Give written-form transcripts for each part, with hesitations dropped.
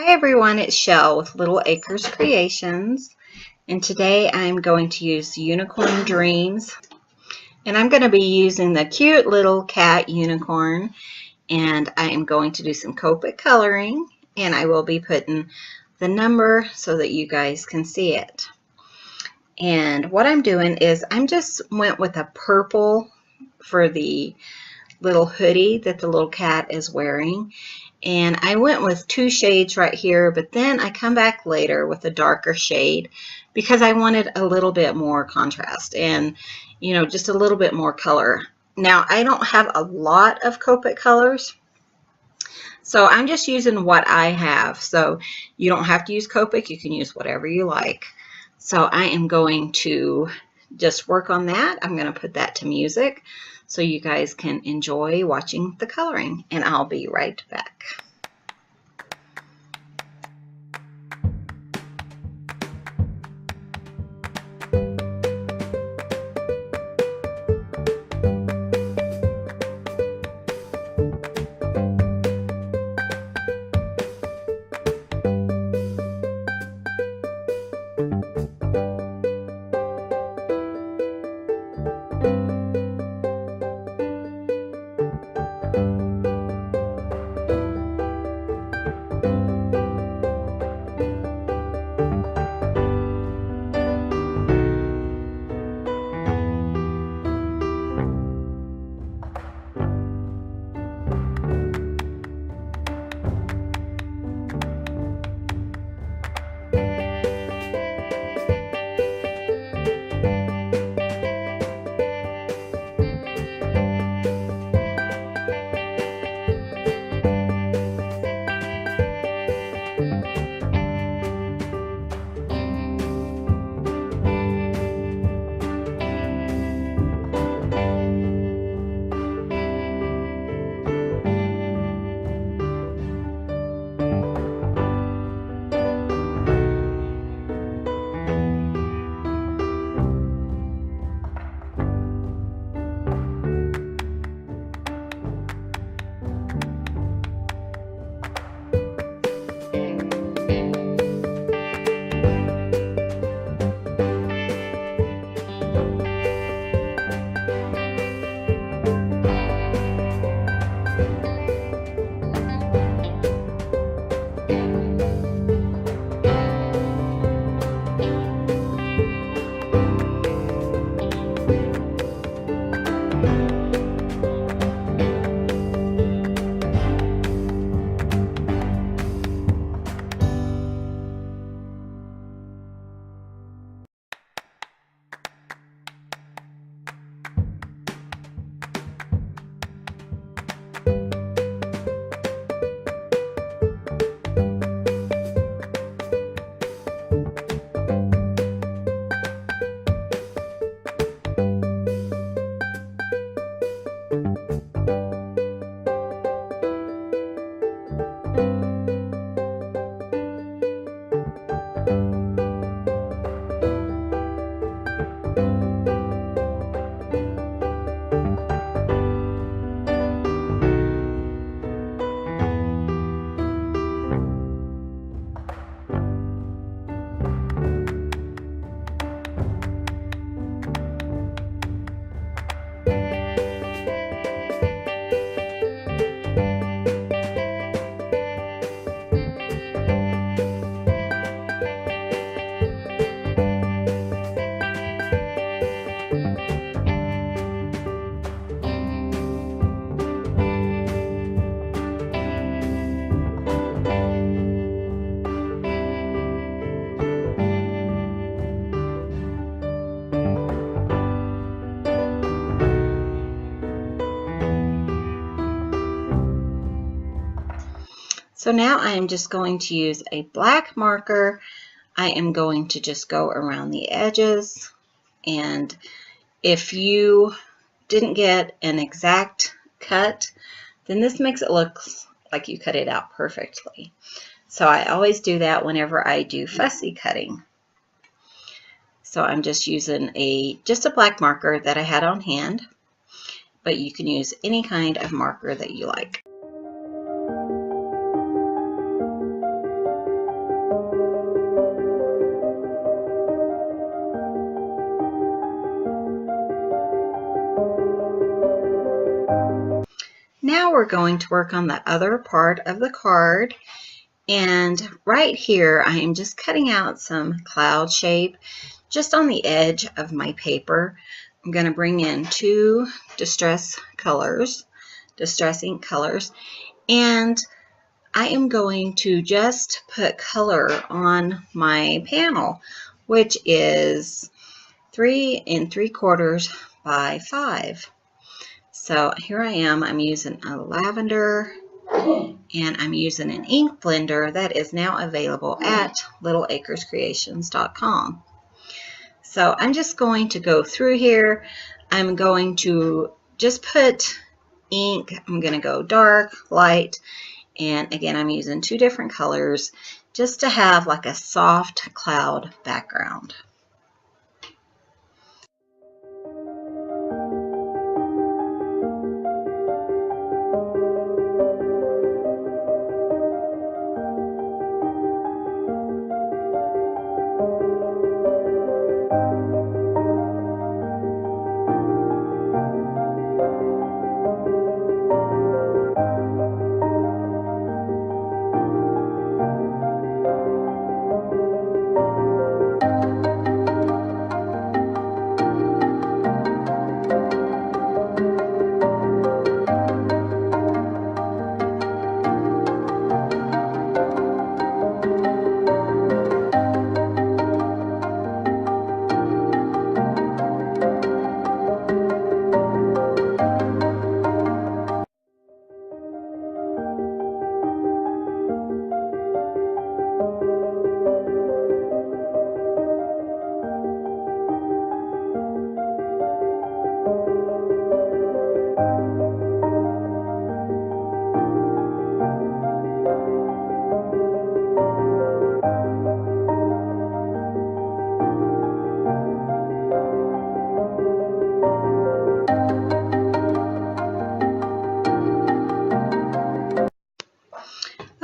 Hi everyone, it's Shell with Little Acres Creations, and today I'm going to use Unicorn Dreams, and I'm going to be using the cute little cat unicorn, and I am going to do some Copic coloring, and I will be putting the number so that you guys can see it. And what I'm doing is I'm just went with a purple for the little hoodie that the little cat is wearing. And I went with two shades right here, but then I come back later with a darker shade because I wanted a little bit more contrast and, just a little bit more color. Now, I don't have a lot of Copic colors, so I'm just using what I have. So you don't have to use Copic, you can use whatever you like. So I am going to just work on that. I'm going to put that to music so you guys can enjoy watching the coloring, and I'll be right back. So now I am just going to use a black marker. I am going to just go around the edges, and if you didn't get an exact cut, then this makes it look like you cut it out perfectly. So I always do that whenever I do fussy cutting. So I'm just using just a black marker that I had on hand, but you can use any kind of marker that you like. now we're going to work on the other part of the card. And right here, I am just cutting out some cloud shape just on the edge of my paper. I'm going to bring in two distress ink colors, and I am going to just put color on my panel, which is 3 3/4 by 5. So here I am. I'm using a lavender, and I'm using an ink blender that is now available at littleacrescreations.com. So I'm just going to go through here. I'm going to just put ink. I'm going to go dark, light, and again I'm using two different colors just to have like a soft cloud background.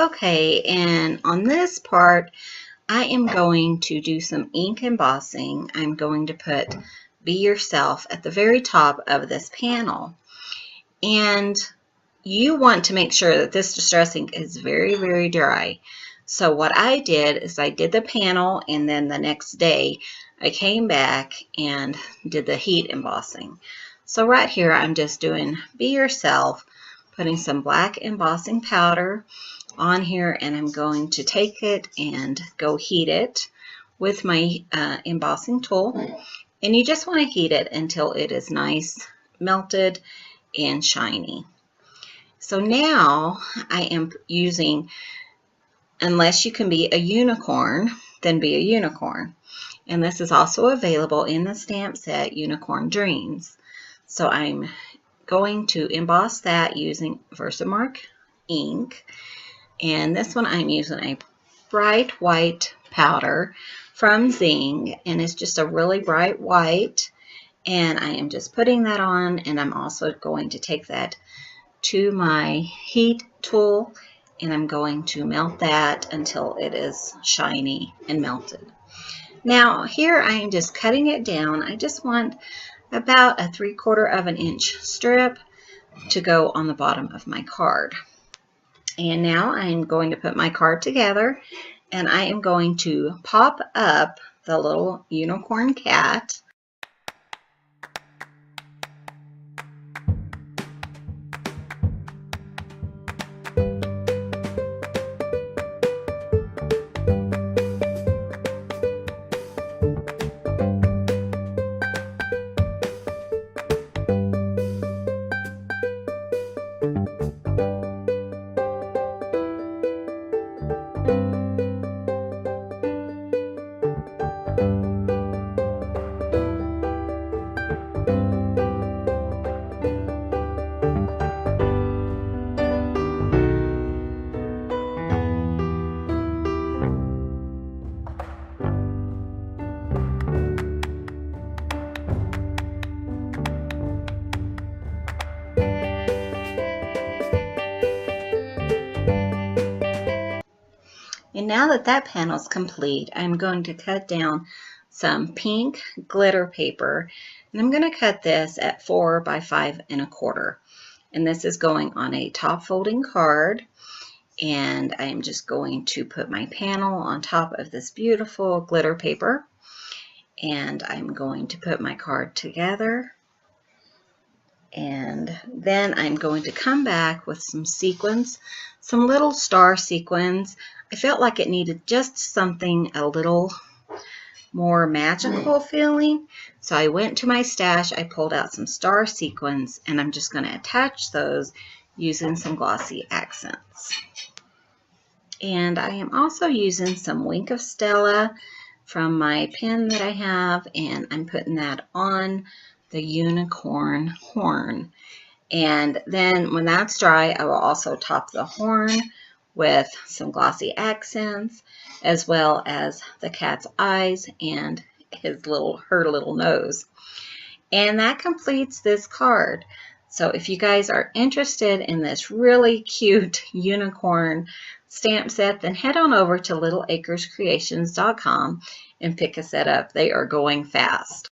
Okay, and on this part, I am going to do some ink embossing. I'm going to put Be Yourself at the very top of this panel. And you want to make sure that this distress ink is very, very dry. So what I did is I did the panel, and then the next day I came back and did the heat embossing. So right here I'm just doing Be Yourself, putting some black embossing powder on here, and I'm going to take it and go heat it with my embossing tool. And you just want to heat it until it is nice, melted, and shiny. So now I am using, unless you can be a unicorn, then be a unicorn. And this is also available in the stamp set Unicorn Dreams. So I'm going to emboss that using Versamark ink. And this one I'm using a bright white powder from Zing, and it's just a really bright white. And I am just putting that on, and I'm also going to take that to my heat tool, and I'm going to melt that until it is shiny and melted. Now here I am just cutting it down. I just want about a 3/4 inch strip to go on the bottom of my card. And now I'm going to put my card together, and I am going to pop up the little unicorn cat. And now that that panel is complete, I'm going to cut down some pink glitter paper, and I'm going to cut this at 4 by 5 1/4. And this is going on a top folding card. And I'm just going to put my panel on top of this beautiful glitter paper. And I'm going to put my card together. And then I'm going to come back with some sequins, some little star sequins. I felt like it needed just something a little more magical feeling. So I went to my stash, I pulled out some star sequins, and I'm just going to attach those using some glossy accents. And I am also using some Wink of Stella from my pen that I have, and I'm putting that on the unicorn horn. And then when that's dry, I will also top the horn with some glossy accents, as well as the cat's eyes and her little nose. And that completes this card. So if you guys are interested in this really cute unicorn stamp set, then head on over to littleacrescreations.com and pick a set up. They are going fast.